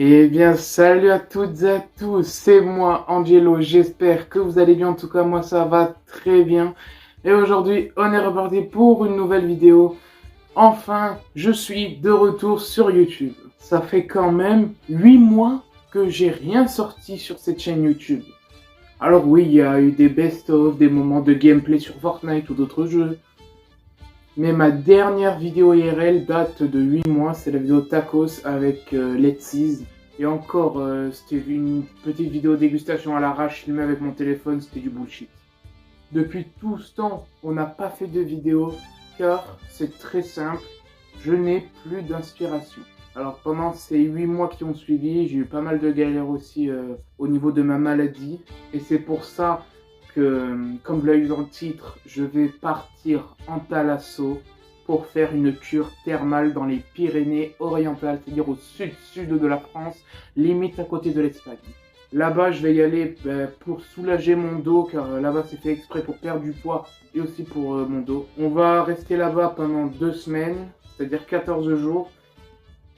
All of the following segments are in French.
Eh bien, salut à toutes et à tous, c'est moi, Angelo, j'espère que vous allez bien, en tout cas moi ça va très bien. Et aujourd'hui, on est reparti pour une nouvelle vidéo. Enfin, je suis de retour sur YouTube. Ça fait quand même 8 mois que j'ai rien sorti sur cette chaîne YouTube. Alors oui, il y a eu des best-of, des moments de gameplay sur Fortnite ou d'autres jeux. Mais ma dernière vidéo IRL date de 8 mois, c'est la vidéo Tacos avec Let's Ease. Et encore, c'était une petite vidéo dégustation à l'arrache filmée avec mon téléphone, c'était du bullshit. Depuis tout ce temps, on n'a pas fait de vidéo car c'est très simple, je n'ai plus d'inspiration. Alors pendant ces 8 mois qui ont suivi, j'ai eu pas mal de galères aussi au niveau de ma maladie. Et c'est pour ça que, comme vous l'avez vu dans le titre, je vais partir en Thalasso pour faire une cure thermale dans les Pyrénées orientales, c'est-à-dire au sud-sud de la France, limite à côté de l'Espagne. Là-bas, je vais y aller pour soulager mon dos, car là-bas, c'est fait exprès pour perdre du poids et aussi pour mon dos. On va rester là-bas pendant 2 semaines, c'est-à-dire 14 jours.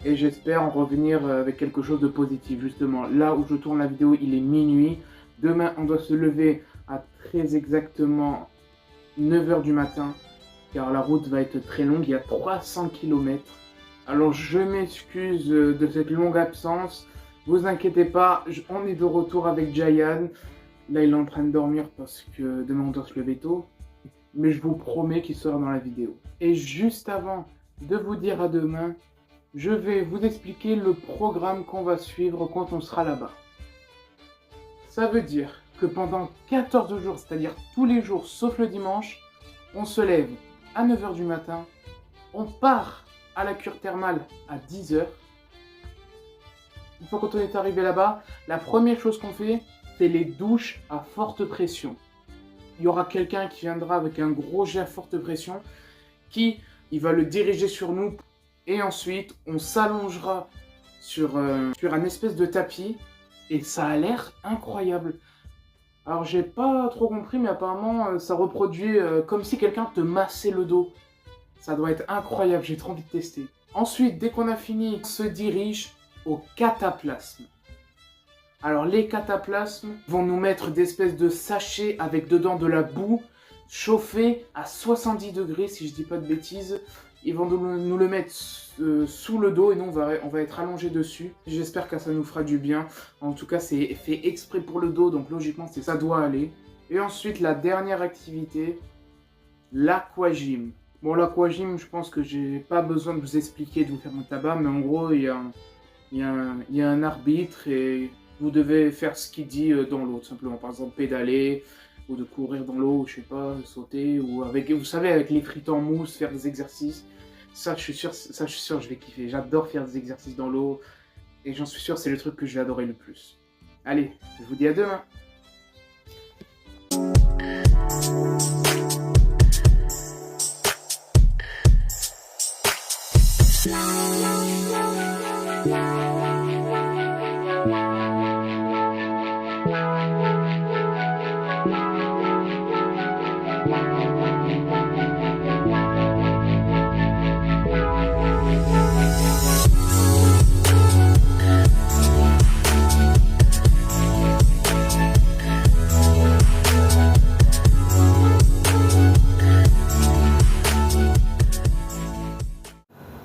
Et j'espère en revenir avec quelque chose de positif. Justement, là où je tourne la vidéo, il est minuit. Demain, on doit se lever à très exactement 9 h du matin, car la route va être très longue, il y a 300 km. Alors je m'excuse de cette longue absence. Vous inquiétez pas, on est de retour avec Jayan. Là, il est en train de dormir parce que demain on doit se lever tôt. Mais je vous promets qu'il sera dans la vidéo. Et juste avant de vous dire à demain, je vais vous expliquer le programme qu'on va suivre quand on sera là-bas. Ça veut dire que pendant 14 jours, c'est-à-dire tous les jours sauf le dimanche, on se lève à 9 h du matin, on part à la cure thermale à 10 h. Une fois qu'on est arrivé là-bas, la première chose qu'on fait, c'est les douches à forte pression. Il y aura quelqu'un qui viendra avec un gros jet à forte pression, il va le diriger sur nous. Et ensuite, on s'allongera sur un espèce de tapis. Et ça a l'air incroyable. Alors, j'ai pas trop compris, mais apparemment, ça reproduit comme si quelqu'un te massait le dos. Ça doit être incroyable, j'ai trop envie de tester. Ensuite, dès qu'on a fini, on se dirige au cataplasme. Alors, les cataplasmes vont nous mettre des espèces de sachets avec dedans de la boue, chauffée à 70 degrés, si je dis pas de bêtises. Ils vont nous le mettre sous le dos et nous, on va être allongé dessus. J'espère que ça nous fera du bien. En tout cas, c'est fait exprès pour le dos, donc logiquement, ça doit aller. Et ensuite, la dernière activité, l'aquagym. Bon, l'aquagym, je pense que j'ai pas besoin de vous expliquer, de vous faire un tabac, mais en gros, il y a un arbitre et vous devez faire ce qu'il dit dans l'eau, tout simplement. Par exemple, pédaler, ou de courir dans l'eau, je sais pas, sauter, ou avec, vous savez, avec les frites en mousse, faire des exercices. Ça, je suis sûr, je vais kiffer. J'adore faire des exercices dans l'eau, et j'en suis sûr, c'est le truc que je vais adorer le plus. Allez, je vous dis à demain.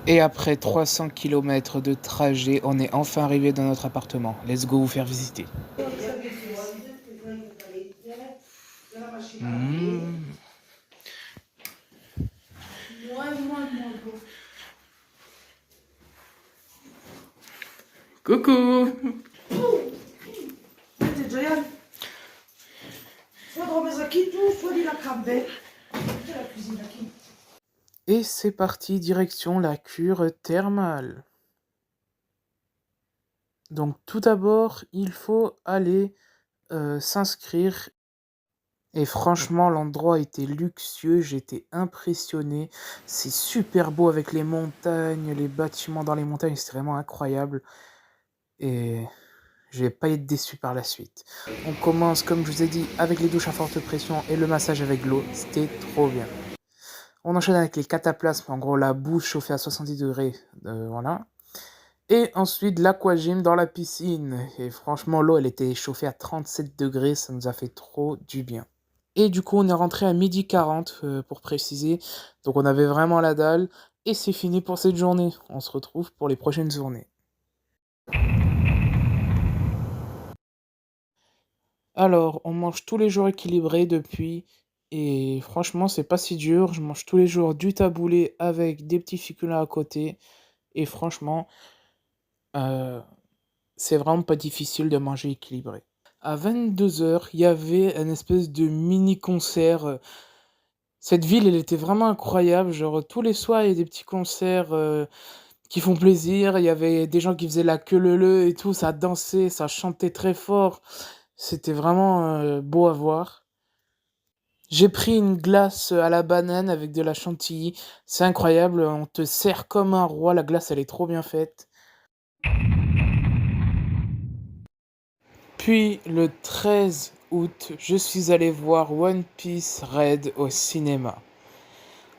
Et après 300 km de trajet, on est enfin arrivé dans notre appartement. Let's go vous faire visiter. Coucou. Et c'est parti, direction la cure thermale. Donc tout d'abord, il faut aller s'inscrire. Et franchement, l'endroit était luxueux, j'étais impressionné. C'est super beau avec les montagnes, les bâtiments dans les montagnes, c'est vraiment incroyable. Et je vais pas être déçu par la suite. On commence, comme je vous ai dit, avec les douches à forte pression et le massage avec l'eau. C'était trop bien. On enchaîne avec les cataplasmes, en gros la boue chauffée à 70 degrés. Voilà. Et ensuite, l'aquagym dans la piscine. Et franchement, l'eau, elle était chauffée à 37 degrés, ça nous a fait trop du bien. Et du coup, on est rentré à 12h40 pour préciser. Donc, on avait vraiment la dalle. Et c'est fini pour cette journée. On se retrouve pour les prochaines journées. Alors, on mange tous les jours équilibré depuis. Et franchement, c'est pas si dur. Je mange tous les jours du taboulé avec des petits féculents à côté. Et franchement, euh, c'est vraiment pas difficile de manger équilibré. À 22h, il y avait un espèce de mini-concert. Cette ville, elle était vraiment incroyable. Genre, tous les soirs, il y a des petits concerts qui font plaisir. Il y avait des gens qui faisaient la queue leu et tout. Ça dansait, ça chantait très fort. C'était vraiment beau à voir. J'ai pris une glace à la banane avec de la chantilly. C'est incroyable. On te sert comme un roi. La glace, elle est trop bien faite. Puis le 13 août, je suis allé voir One Piece Red au cinéma.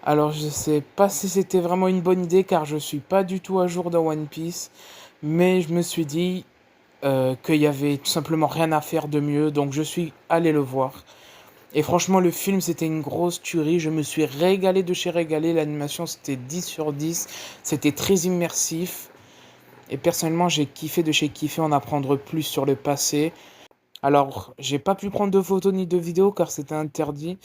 Alors je sais pas si c'était vraiment une bonne idée car je suis pas du tout à jour dans One Piece, mais je me suis dit qu'il y avait tout simplement rien à faire de mieux, donc je suis allé le voir. Et franchement le film c'était une grosse tuerie, je me suis régalé de chez régalé, l'animation c'était 10 sur 10, c'était très immersif. Et personnellement j'ai kiffé de chez kiffé en apprendre plus sur le passé. Alors j'ai pas pu prendre de photos ni de vidéos car c'était interdit.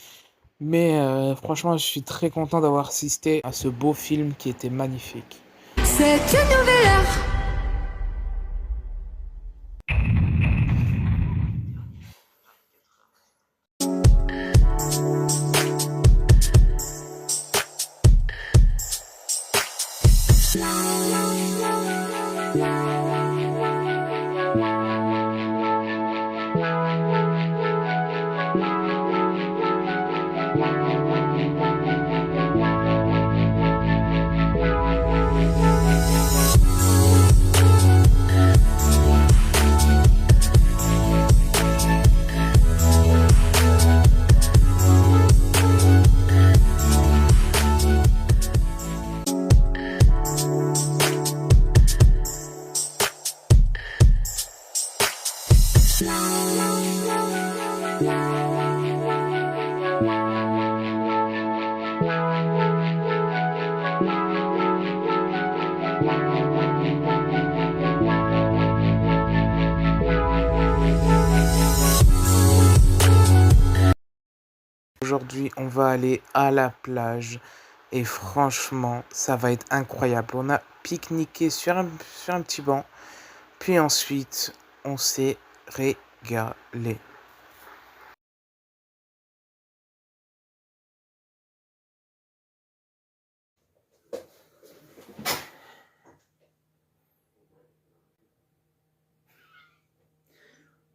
Mais franchement, je suis très content d'avoir assisté à ce beau film qui était magnifique. C'est une nouvelle ère. Aujourd'hui, on va aller à la plage et franchement, ça va être incroyable. On a pique-niqué sur un petit banc, puis ensuite, on s'est régalé.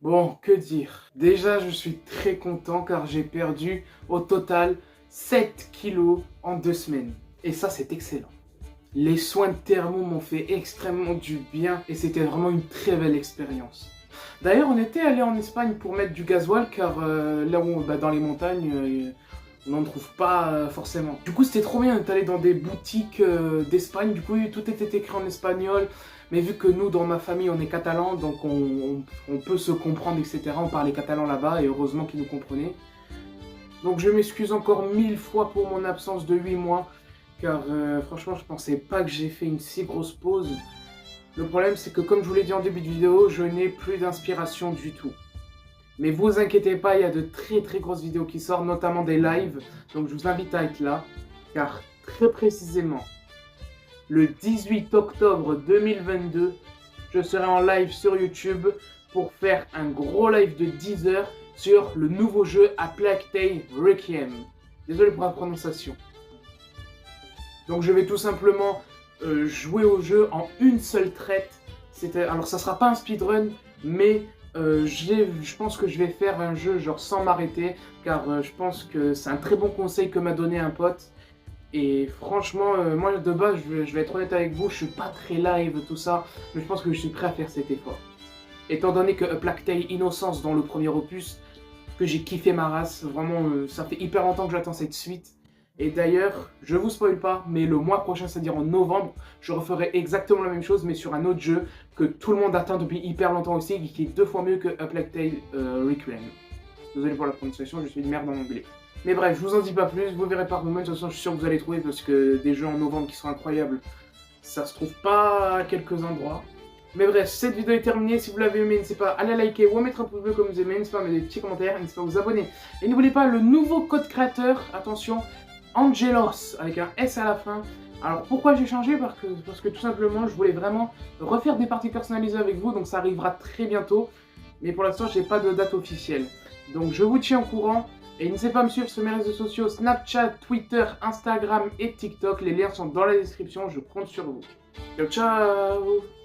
Bon, que dire? Déjà, je suis très content car j'ai perdu au total 7 kilos en 2 semaines. Et ça, c'est excellent. Les soins de thermo m'ont fait extrêmement du bien et c'était vraiment une très belle expérience. D'ailleurs, on était allé en Espagne pour mettre du gasoil car là où dans les montagnes, on n'en trouve pas forcément. Du coup, c'était trop bien, on est allé dans des boutiques d'Espagne, du coup, tout était écrit en espagnol. Mais vu que nous, dans ma famille, on est catalans, donc on peut se comprendre, etc. On parlait catalan là-bas et heureusement qu'ils nous comprenaient. Donc je m'excuse encore 1000 fois pour mon absence de 8 mois. Car franchement, je pensais pas que j'ai fait une si grosse pause. Le problème, c'est que comme je vous l'ai dit en début de vidéo, je n'ai plus d'inspiration du tout. Mais vous inquiétez pas, il y a de très très grosses vidéos qui sortent, notamment des lives. Donc je vous invite à être là. Car très précisément, le 18 octobre 2022, je serai en live sur YouTube pour faire un gros live de 10 heures sur le nouveau jeu A Plague Tale Requiem. Désolé pour la prononciation. Donc je vais tout simplement jouer au jeu en une seule traite. Alors ça sera pas un speedrun, mais je pense que je vais faire un jeu genre sans m'arrêter, car je pense que c'est un très bon conseil que m'a donné un pote. Et franchement, moi de base, je vais être honnête avec vous, je suis pas très live, tout ça, mais je pense que je suis prêt à faire cet effort. Étant donné que A Plague Tale Innocence dans le premier opus, que j'ai kiffé ma race, vraiment, ça fait hyper longtemps que j'attends cette suite. Et d'ailleurs, je vous spoil pas, mais le mois prochain, c'est-à-dire en novembre, je referai exactement la même chose, mais sur un autre jeu que tout le monde attend depuis hyper longtemps aussi, et qui est 2 fois mieux que A Plague Tale Requiem. Désolé pour la prononciation, je suis une merde en anglais. Mais bref, je vous en dis pas plus, vous verrez par vous-même, de toute façon je suis sûr que vous allez trouver, parce que des jeux en novembre qui sont incroyables, ça se trouve pas à quelques endroits. Mais bref, cette vidéo est terminée, si vous l'avez aimé, n'hésitez pas à la liker ou à mettre un pouce bleu comme vous aimez, n'hésitez pas à mettre des petits commentaires, n'hésitez pas à vous abonner. Et n'oubliez pas le nouveau code créateur, attention, Angelos, avec un S à la fin. Alors pourquoi j'ai changé? Parce que tout simplement, je voulais vraiment refaire des parties personnalisées avec vous, donc ça arrivera très bientôt. Mais pour l'instant, j'ai pas de date officielle. Donc je vous tiens au courant. Et n'hésitez pas à me suivre sur mes réseaux sociaux, Snapchat, Twitter, Instagram et TikTok. Les liens sont dans la description, je compte sur vous. Ciao, ciao!